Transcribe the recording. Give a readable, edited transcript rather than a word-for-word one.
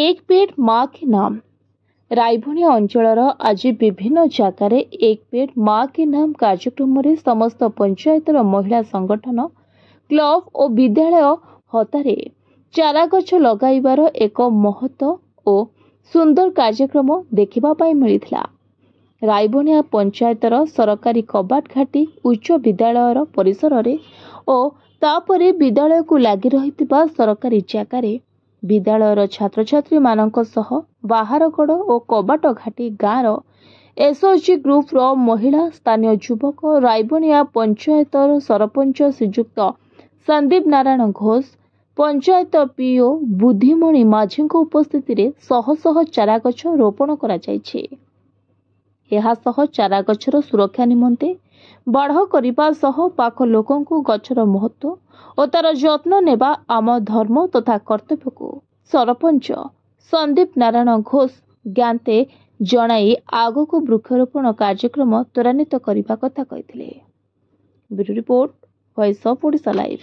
एक पेड़ माँ के नाम रायभणी अंचलर आज विभिन्न जगार एक पेड़ माँ के नाम कार्यक्रम में समस्त पंचायतर महिला संगठन क्लब और विद्यालय हतारे चारागछ लगाइबार एक महत्व और सुंदर कार्यक्रम देखा मिलता। रायभणिया पंचायतर सरकारी कबाट घाटी उच्च विद्यालय परिसर में और तापरे विद्यालय को लगी रही सरकारी जगार विद्यालयर छात्र छात्री मानक सह बाहारगढ़ और कबाट घाटी गाँव एसओजी ग्रुप रो महिला स्थानीय युवक रायभणिया पंचायतर सरपंच श्रीजुक्त संदीप नारायण घोष पंचायत पीओ बुद्धिमणि माझी उपस्थित रे शह शह चारागछ रोपण करा जायछि। एहा सह चारागछर सुरक्षा निमंते बाढ़ करने सह पाख लोकों को गछर महत्व और तार जत्न नेबा आम धर्म तथा कर्तव्य को सरपंच संदीप नारायण घोष ज्ञाते जणाई आग को वृक्षरोपण कार्यक्रम त्वरान्वित करने कथा कहिथिले। Bureau report, voice of Odisha live.